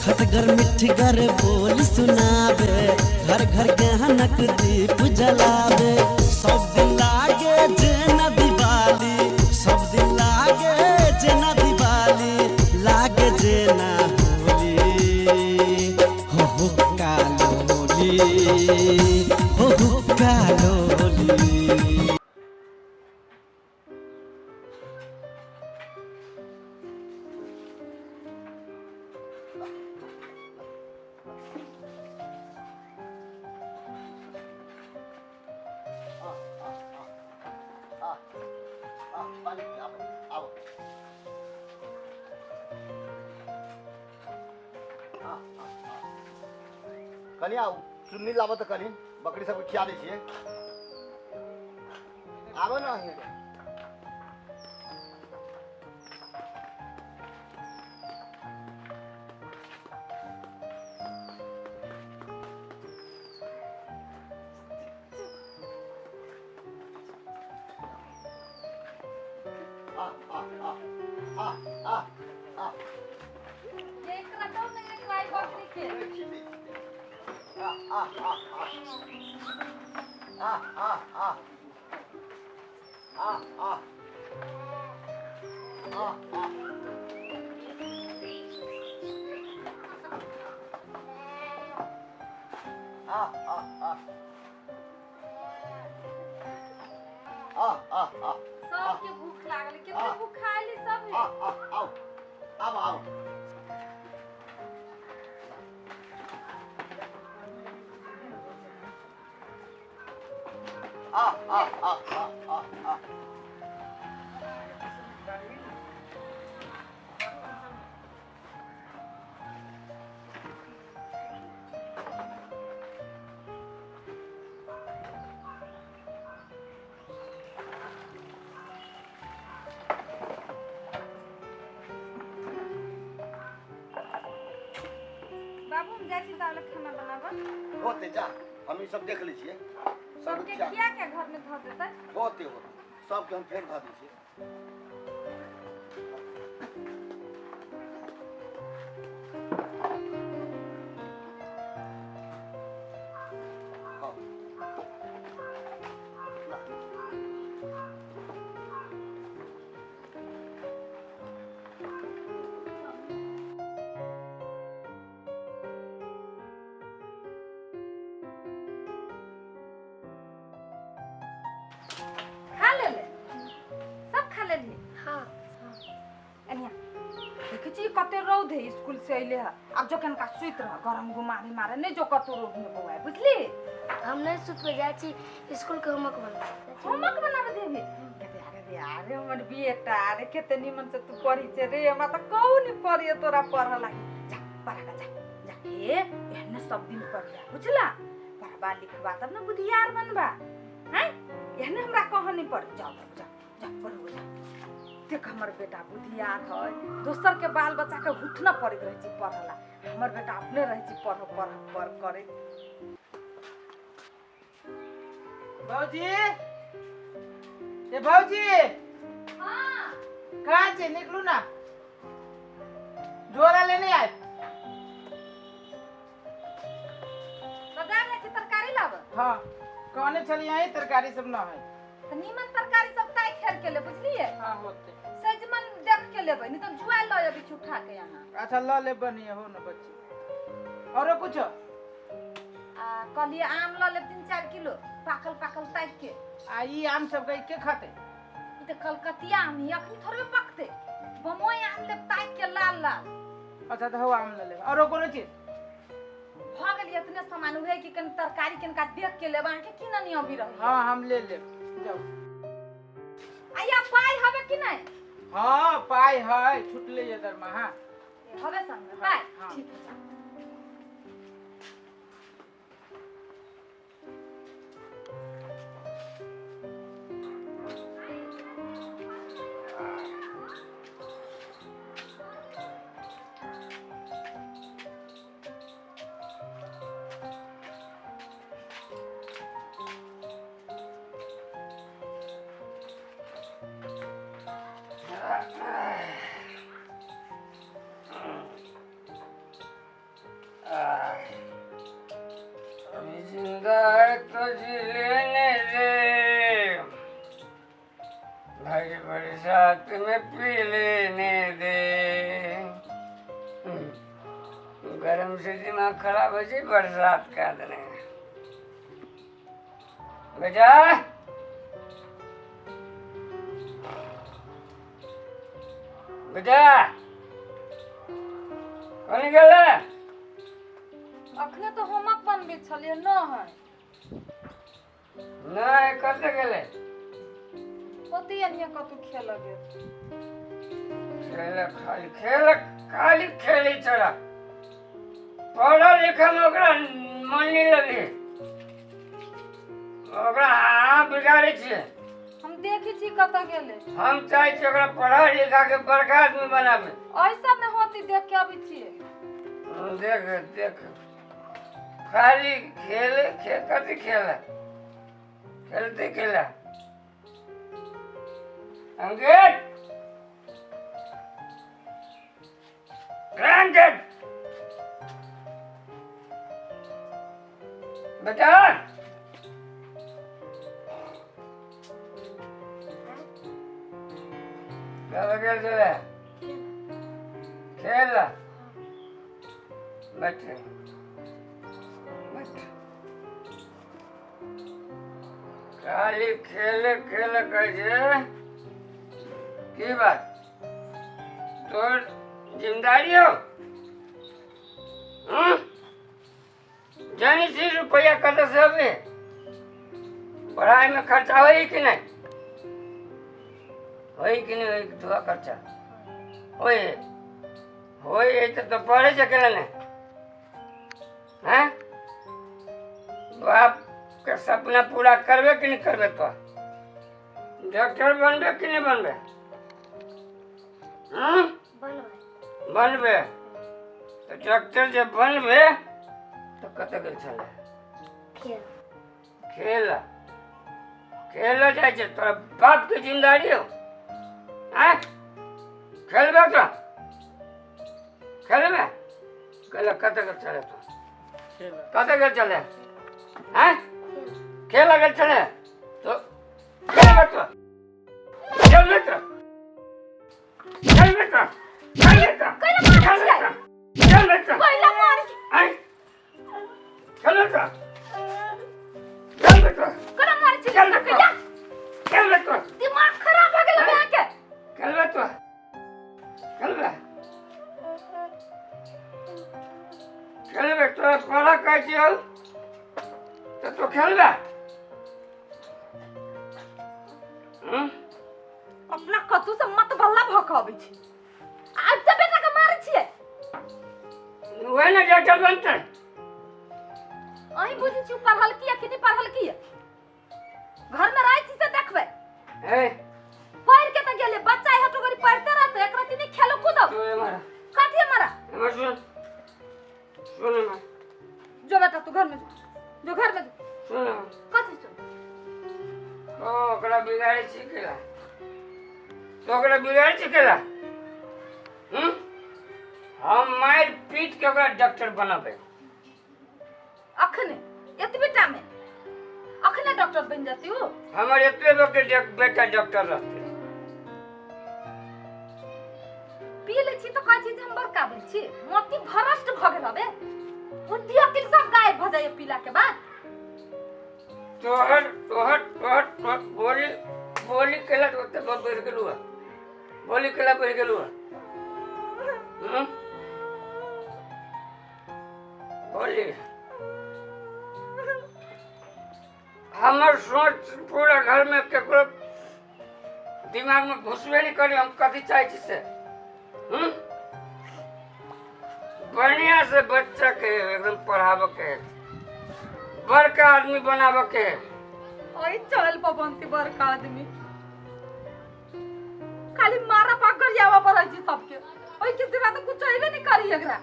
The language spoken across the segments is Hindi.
खटगर मिठगर बोल सुनावे, घर घर गहनक दीप जलावे। सब दिन लागे जेना दिवाली, सब दिन लागे जेना दिवाली, लागे जेना होली। हो कालोली, हो कालोली। कनी आओ चुन्नी लाबो तो कनी बकरी सबके खिया दै छियै। आबो ना हे आ आ आ आ आ आ ये करतो नहीं ट्राई बकरी के आ आ आ आ आ आ आ आ आ आ सबके भूख लागल कितना भूख खाइली सब है आओ अब आओ बाबू हम जाई छी तावले खाना बनाबो होते जा हम ई सब देख लै छियै सबके किया के घर में धर देतै होते सबके हम फेर धऽ दै छियै। खा ले सब खा ले हाँ अनिया देखे छी कते रौद है स्कूल से अइले है अब जखन का सुइत रह गरम गुमारी मारे नहीं जो कतो रोड में बौआ बुझली हम नहीं सुत पे जाए छी स्कूल के होमवर्क बनावे देबी कहते अरे यार हमर बेटा रे केते निमन से तू पढ़ी छे रे हमरा त कहू नहीं पढ़िए तोरा पढ़ लागी जा पढ़ा जा हे एहने सब दिन पढ़िया बुझला पढ़बा लिखबा तब ना बुधियार बनबा हैं एहने हमरा कह नहीं पढ़ जा पढ़ो जा देख हमर बेटा बुधियार है दोसर के बाल बच्चा के हुठना पड़े रहे छी पढ़ला हमर बेटा अपने रहे छी पढ़ करे भौजी ए भौजी हां कहाँ छे निकलू ना जोरा लेने आए बाजार में तरकारी लाब हाँ कहने चली आई तरकारी सब ना है त नीमन तरकारी सब ताई खेर के ले बुझलिए हाँ होते सजमन देख के लेबै नहीं तो जुआ ल अभी उठा के यहां अच्छा ला ले बनिए हो ना बच्ची और कुछ आ कहलिए आम ल ले 3-4 किलो पाकल ताक के आ ई आम सब गई के खाते ई त कलकतिया आम ही अखनी थोड़े पकते बमोय आम ले ताक के लाल अच्छा तो हो आम ले ले और कोनो चीज भ गेलिए इतने सामान उहे कि कन तरकारी कन का देख के लेबा के की नहीं अभी रही हाँ हम ले ले जाओ आया पाई हबे कि नहीं हाँ पाई है छुटले ये दरमा हाँ हबे संग पाई हाँ। ठीक है अभी जिंदा है तो जी लेने दे, भाई बड़ी साथ में पी लेने दे। गरम से दिमाग खराब हो जाए बरसात का दिन है। बेटा बेटा कौन गेले? अखने तो होमवर्क बनबे छलिए न है नहीं कते गेले? होती है कतु खेल गेल खाली खेली चढ़ा पढ़ा लिखा में ओकरा मन नहीं लगे, ओकरा बिगाड़े छियै। हम देखी छी कत गेले। हम चाहे छी ओकरा पढ़ा लिखा के बड़का आदमी बनाबे। ऐसा में होती देख के आबी छियै। देख देख खाली कथी खेलते खेला अंकित ग्रांटेड बेटा क्या खेल खेल बैठे खाली खेले कर की बात तो जिम्मेदारी हो जानी सी रुपया कत से अभी पढ़ाई में खर्चा हो कि नहीं दुआ खर्चा हो तो पढ़े सकेला नहीं हैं? बाप का सपना पूरा करबे कि नहीं करबे? तो डॉक्टर बनबे कि नहीं बनबे? बनबे तो डॉक्टर जब बनबे तो कत गेल छले? खेल जाए छे तोरा बाप के जिम्मेदारी हो हैं? खेलबे तो खेलबे कत गेल छले? तो कत गेल छले हैं? खेल गेल छले तो खेलबे तो खेलबे तो खेलबे तो दिमाग खराब हो गेल है के खेलबे तो पढ़ा कहै तो खेलबे अपना कतु से मत बल्ला भकाबै छी। आज त बेटा के मारै छियै। वही ना डॉक्टर बनते अही बुझी छी पढ़ल किया कि नहीं पढ़ल किया। घर में रह छी से देखबे ए पढ़ के त गेले बच्चा है तो गरी पढ़ते रहते एक रात नहीं खेलो कूदो तो हमारा काठी मारा सुन जो बेटा तू घर में जो घर में सुन काठी सुन ओकरा बिगाड़े छिकेला तो ओकरा बिगाड़े छिकेला हम मार पीट के ओकरा डॉक्टर बनाबे। अखने एतबेटा में अखने डॉक्टर बन जाती हो। हमर एतबे बेटा डॉक्टर रहते पी ले छी तो का चीज हम बड़का बन छी मोती भरष्ट भ गेल हबे बुद्धि अकिल सब गायब भ जाय पीला के बाद। तोहर बोली केला तो बढ़ गेलुआ बोली केला बढ़ गेलुआ बोली हमर सोच पूरा घर में केकरो दिमाग में घुसबे नहीं करी। हम कथी चाहे छी से बढ़िया से बच्चा के एकदम पढ़ाबे के बड़का आदमी बनाबे के। ओई चल पवंती बड़का आदमी खाली मारा पाकर जावा पर जी सबके ओई किसी बात कुछ होइबे नहीं करी एकरा।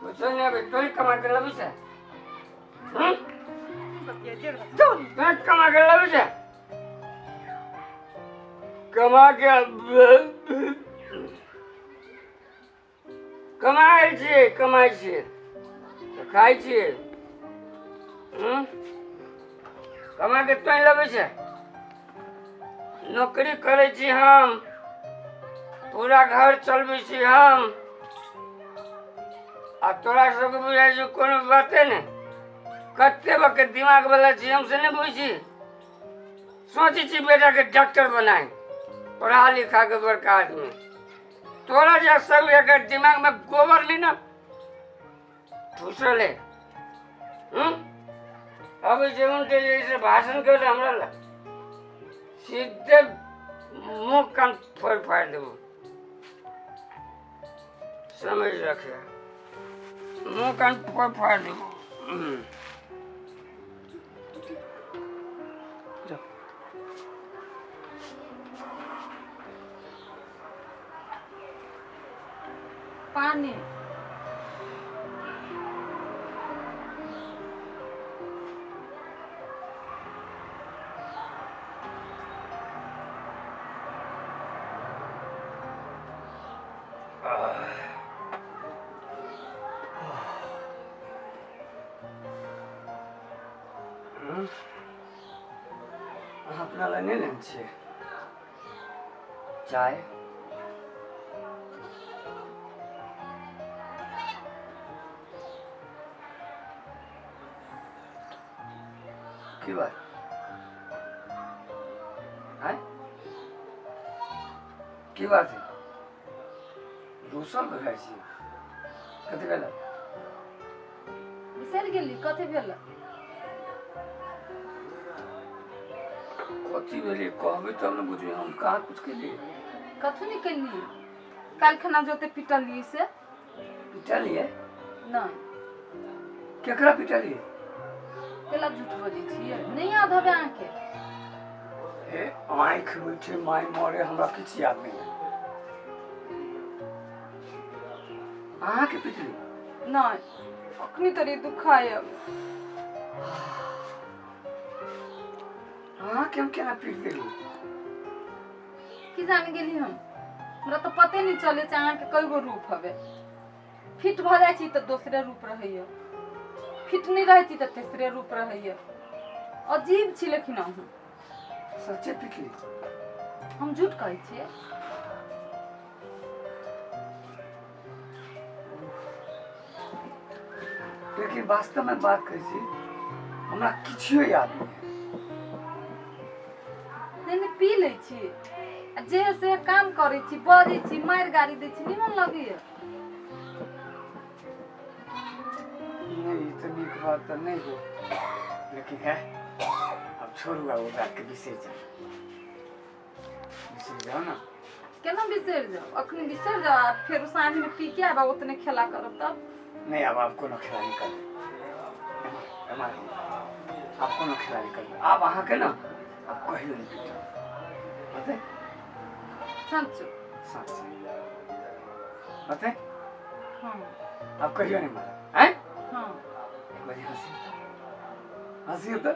कुछ नहीं अबे तोही कमा के लबी से जो मैं कमा के लबी से कमा के कमाइ छियै तऽ खाइ छियै कमा के तोँ लेबै छै नौकरी करै छी हम पूरा घर चलबै छी हम आ तोरा सबके बुझाइ छै कोनो बाते नहि कते बके दिमाग वाला छी हमसे नहीं बुझी सोची छी बेटा के डॉक्टर बनाए पढ़ा लिखा के बड़का आदमी तोरा जो सब एक दिमाग में गोबर नहीं ना ठूसल है अब जीवन के जैसे भाषण कर हमरा ला सीधे मुंह कान फाड़ देबो समझ रखे मुंह कान फाड़ देबो पानी अपना ला नहीं लेना चाहिए चाय की बात है की बात है दोसर भगाइ छी कथी भेल बिसरि गेली कथी भेल कथी भेलै कहबै तब ने बुझबै हम कहाँ कुछ केलियै कथी नहीं कैली काल खाना जोते पिटलिए से पिटलियै नहीं केकरा पिटलियै केला झूठ बजै छियै नहीं याद हवे अहाँके ए आँख मीठे माय मरे हमरा किछ याद नहीं है अहाँ के पिटली नहीं अखनी तरी दुखाय अहाँ के हम केना पीट गेली की जान गेली हम हमरा तो पते नहीं चले छै अहाँके कई गो रूप हवे फिट भ जाइ छी तऽ दोसरे रूप रहैया फिट नहीं रहे छी तऽ तेसरे रूप रहैया अजीब छी लेकिन अहाँ सच्चे पिटली हम झूठ कहै छियै लेकिन वास्तव में बात कहै छी हमरा किछो याद नहीं है नहीं पी लै छी आ जे से काम करै छी बजै छी मारि गाड़ी दै छी निमन लगैया नहीं तो निक बात तो नहीं हो लेकिन है अब छोड़ू वो बात के बिसर जाओ ना केना बिसरि जाओ अखनी बिसरि जाओ आ फेर साँझ में पी के आबा उतने खेला करब तब नहीं अब आप कोनो खेला नहीं कर आप कोनो खेला नहीं कर आप अहाँ के ना अब कहियो नहीं पीटो पता सच सच पता हाँ आप कहियो नहीं मारा हैं हाँ एक बार हंसी तो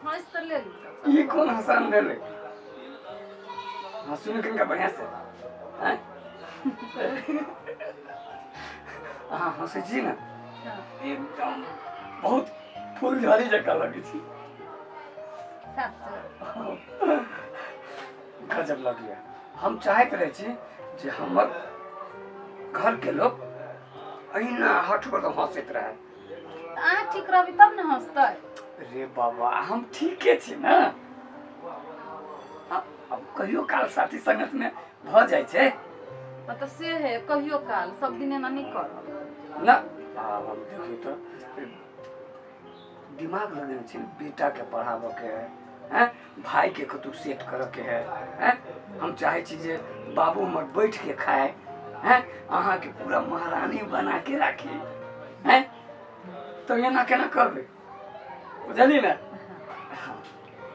हाँ इस तरह ले ली ये कौन हंसान भेले हंसू ने कनिका बढ़िया से हैं अहाँ हंसे छी ना एकदम बहुत फूल झाड़ी जका लगे छी सच गजब लगिया हम चाहते रहे छी जे हमर घर के लोग अहिना हट पर तो हंसत रहे अहाँ ठीक रहबी तब न हंसतै रे बाबा हम ठीके छी ना अब कहियो काल साथी संगत में भ जाय छै मतलब से है कहियो काल सब दिन एना नहीं करब ना अब हम देखिए तो दिमाग लगने छी बेटा के पढ़ाबे के है भाई के कतु सेट करे के है हम चाहे छी जे बाबू हमर बैठ के खाए हैं अहाँ के पूरा महारानी बना के राखी हैं तो ये ना केना करबे बुझली ना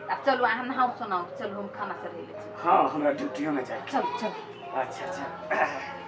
अब चलो अहाँ नहाओ सुनाओ चलो हम खाना चढ़ेले छी हाँ हमरा ड्यूटियों में जाए चल चल अच्छा